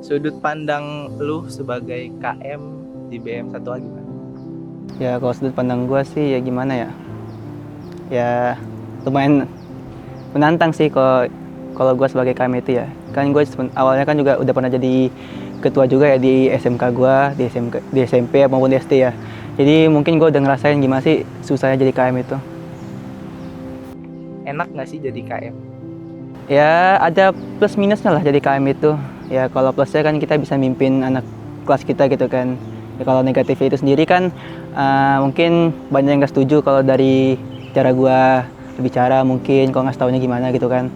Sudut pandang lu sebagai KM di BM1A gimana? Ya kalau sudut pandang gue sih ya gimana ya? Ya lumayan menantang sih kalau gue sebagai KM itu ya. Kan gue awalnya kan juga udah pernah jadi ketua juga ya di SMK gue, di SMP maupun di SD ya. Jadi mungkin gue udah ngerasain gimana sih susahnya jadi KM itu. Enak nggak sih jadi KM? Ya ada plus minusnya lah jadi KM itu. Ya kalau plusnya kan kita bisa mimpin anak kelas kita gitu kan. Ya, kalau negatifnya itu sendiri kan mungkin banyak yang nggak setuju kalau dari cara gua berbicara, mungkin kalau nggak taunya gimana gitu kan.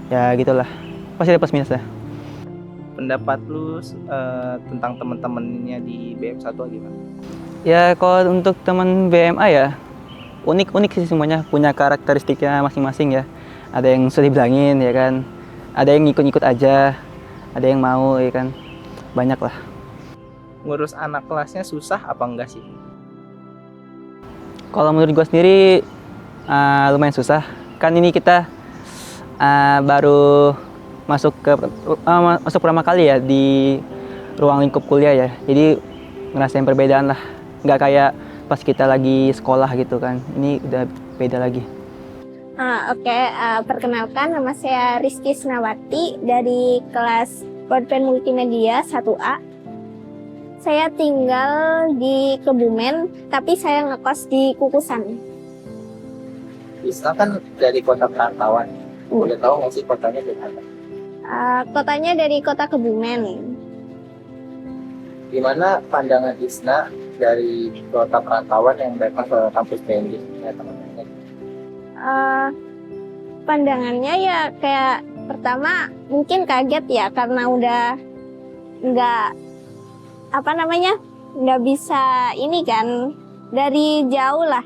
Ya gitulah, pasti ada plus minusnya. Pendapat lu tentang teman-temannya di BM1A gimana? Ya kalau untuk teman BMA ya unik-unik sih semuanya, punya karakteristiknya masing-masing ya. Ada yang sudah dibilangin ya kan, ada yang ngikut-ngikut aja, ada yang mau ya kan, banyak lah. Ngurus anak kelasnya susah apa enggak sih? Kalau menurut gue sendiri lumayan susah. Kan ini kita baru masuk pertama kali ya di ruang lingkup kuliah ya. Jadi ngerasain perbedaan lah. Nggak kayak pas kita lagi sekolah gitu kan. Ini udah beda lagi. Oke, perkenalkan nama saya Rizky Snawati dari kelas Broadband Multimedia 1A. Saya tinggal di Kebumen, tapi saya ngekos di Kukusan. Isna kan dari kota perantauan. Boleh tahu nggak sih kotanya dari mana? Kotanya dari kota Kebumen. Gimana pandangan Isna dari kota perantauan yang datang ke kampus BMD? Ya, teman-teman. Pandangannya ya kayak pertama mungkin kaget ya karena udah nggak nggak bisa ini kan dari jauh lah.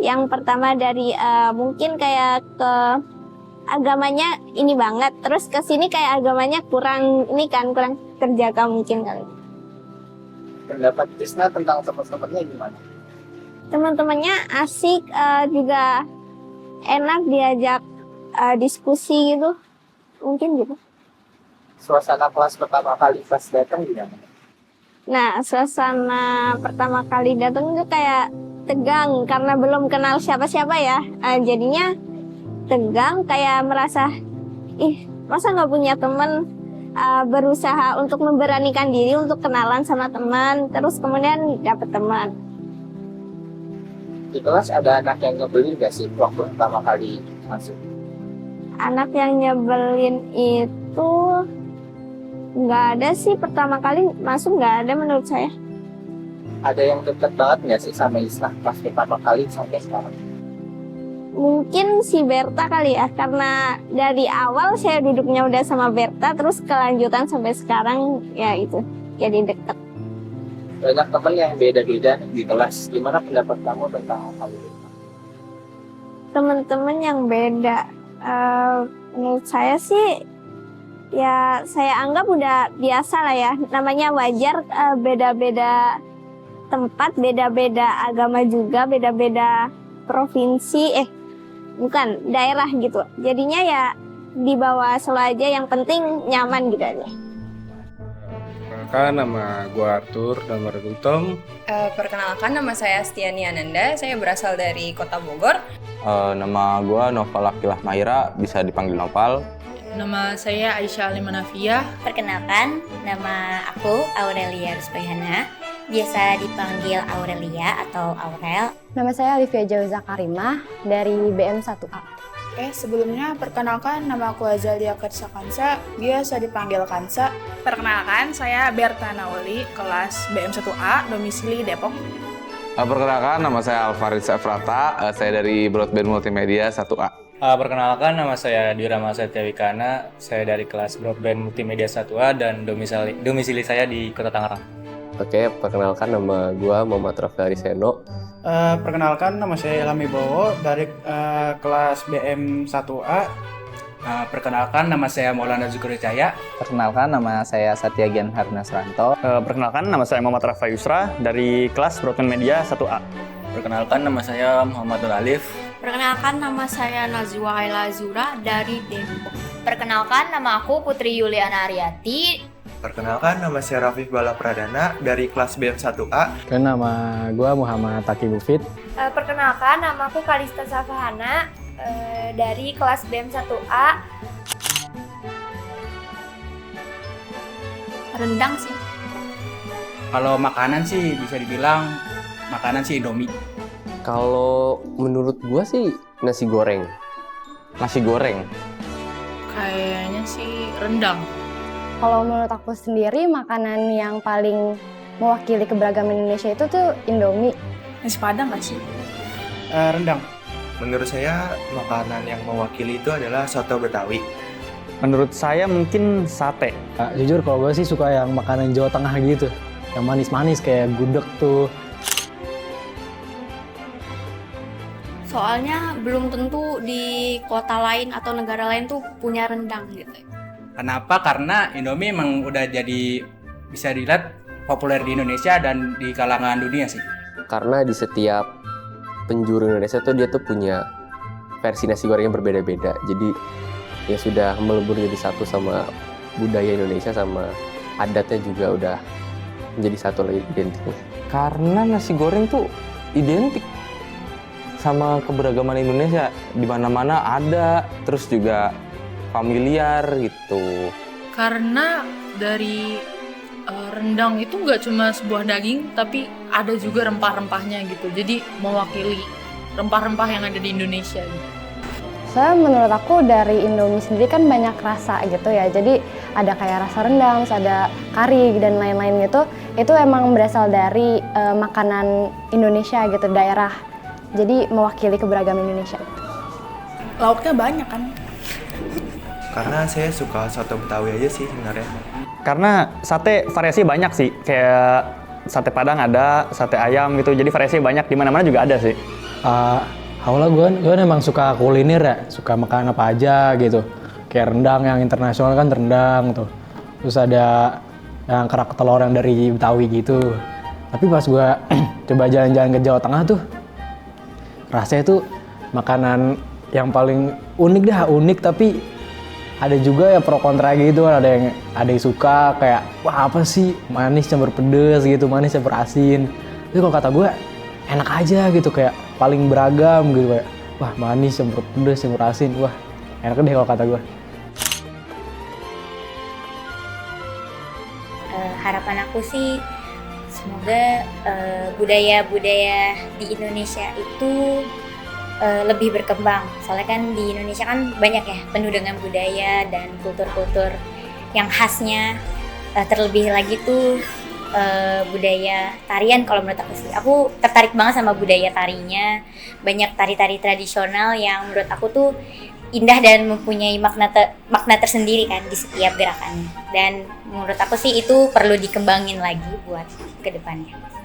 Yang pertama dari mungkin kayak ke agamanya ini banget, terus ke sini kayak agamanya kurang terjaga mungkin kali. Pendapat Isna tentang teman-temannya gimana? Teman-temannya asik, juga enak diajak diskusi gitu, mungkin gitu. Suasana kelas pertama kali pas datang gimana? Nah, suasana pertama kali datang itu kayak tegang karena belum kenal siapa-siapa ya. Jadinya tegang, kayak merasa, masa nggak punya teman, berusaha untuk memberanikan diri untuk kenalan sama teman, terus kemudian dapet teman. Di kelas ada anak yang ngebelin gak sih waktu pertama kali masuk? Anak yang nyebelin itu nggak ada sih, pertama kali masuk nggak ada menurut saya. Ada yang deket banget gak sih sama Isna pas pertama kali sampai sekarang? Mungkin si Berta kali ya, karena dari awal saya duduknya udah sama Berta, terus kelanjutan sampai sekarang ya itu, jadi deket. Banyak temen yang beda-beda di kelas. Gimana pendapat kamu tentang hal itu? Teman-teman yang beda, menurut saya sih ya saya anggap udah biasa lah ya, namanya wajar. Beda-beda tempat, beda-beda agama juga, beda-beda provinsi, bukan daerah gitu. Jadinya ya dibawa selalu aja, yang penting nyaman gitu aja. Perkenalkan, nama gue Arthur Damardutom. Perkenalkan, nama saya Stiani Ananda, saya berasal dari Kota Bogor. Nama gue Noval Akilah Mahira, bisa dipanggil Noval. Nama saya Aisyah Alimanafiyah. Perkenalkan, nama aku Aurelia Rusbayhana, biasa dipanggil Aurelia atau Aurel. Nama saya Olivia Jauza Karimah dari BM1A. Sebelumnya perkenalkan, nama aku Azalia Kersakansa, biasa dipanggil Kansa. Perkenalkan, saya Berta Nauli, kelas BM1A, domisili Depok. Perkenalkan, nama saya Alfarid Sefrata, saya dari Broadband Multimedia 1A. Perkenalkan, nama saya Dirama Satyawikana, saya dari kelas Broadband Multimedia 1A dan domisili saya di Kota Tangerang. Oke, perkenalkan, nama gue Muhammad Rafli Seno. Perkenalkan, nama saya Ilham Wibowo dari kelas BM1A. Perkenalkan, nama saya Maulana Zukur Cahya. Perkenalkan, nama saya Satya Gian Harnasranto. Perkenalkan, nama saya Muhammad Rafa Yusra dari kelas Broadband Media 1A. Perkenalkan, nama saya Muhammad Nur Alif. Perkenalkan, nama saya Nazwa Haila Azura dari Depok. Perkenalkan, nama aku Putri Yuliana Ariati Perkenalkan, nama saya Rafif Bala Pradana dari kelas BM1A. Nama gue Muhammad Taki Mufid. Perkenalkan, nama aku Kalista Safahana dari kelas BM1A. Rendang sih. Kalau makanan sih bisa dibilang makanan sih Indomie. Kalau menurut gua sih nasi goreng. Nasi goreng. Kayaknya sih rendang. Kalau menurut aku sendiri, makanan yang paling mewakili keberagaman Indonesia itu tuh Indomie. Nasi Padang nggak sih? Rendang. Menurut saya, makanan yang mewakili itu adalah soto Betawi. Menurut saya mungkin sate. Jujur kalau gue sih suka yang makanan Jawa Tengah gitu. Yang manis-manis kayak gudeg tuh. Soalnya belum tentu di kota lain atau negara lain tuh punya rendang gitu. Kenapa? Karena Indomie emang udah jadi bisa dilihat populer di Indonesia dan di kalangan dunia sih. Karena di setiap penjuru Indonesia tuh dia tuh punya versi nasi goreng yang berbeda-beda. Jadi ya sudah melebur jadi satu sama budaya Indonesia, sama adatnya juga udah menjadi satu lagi identik. Karena nasi goreng tuh identik sama keberagaman Indonesia, di mana-mana ada, terus juga familiar gitu. Karena dari rendang itu nggak cuma sebuah daging, tapi ada juga rempah-rempahnya gitu. Jadi mewakili rempah-rempah yang ada di Indonesia gitu. Soalnya menurut aku dari Indomie sendiri kan banyak rasa gitu ya. Jadi ada kayak rasa rendang, terus ada kari dan lain-lain gitu. Itu emang berasal dari makanan Indonesia gitu, daerah. Jadi mewakili keberagaman Indonesia. Lauknya banyak kan? Karena saya suka soto Betawi aja sih sebenarnya. Karena sate variasi banyak sih. Kayak sate Padang ada, sate ayam gitu. Jadi variasi banyak, di mana-mana juga ada sih. Awalnya gue emang suka kuliner ya, suka makan apa aja gitu. Kayak rendang yang internasional kan rendang tuh. Terus ada yang kerak telur yang dari Betawi gitu. Tapi pas gue coba jalan-jalan ke Jawa Tengah tuh, rasanya tuh makanan yang paling unik tapi ada juga ya pro kontra gitu kan. Ada yang suka kayak wah apa sih manis campur pedes gitu, manis campur asin. Tapi kalau kata gue enak aja gitu, kayak paling beragam gitu, kayak wah manis campur pedes campur asin, wah enak deh kalau kata gue. Harapan aku sih semoga budaya-budaya di Indonesia itu lebih berkembang. Soalnya kan di Indonesia kan banyak ya penuh dengan budaya dan kultur-kultur yang khasnya. Terlebih lagi tuh budaya tarian. Kalau menurut aku sih, aku tertarik banget sama budaya tarinya. Banyak tari-tari tradisional yang menurut aku tuh indah dan mempunyai makna tersendiri kan di setiap gerakannya. Dan menurut aku sih itu perlu dikembangin lagi buat kedepannya.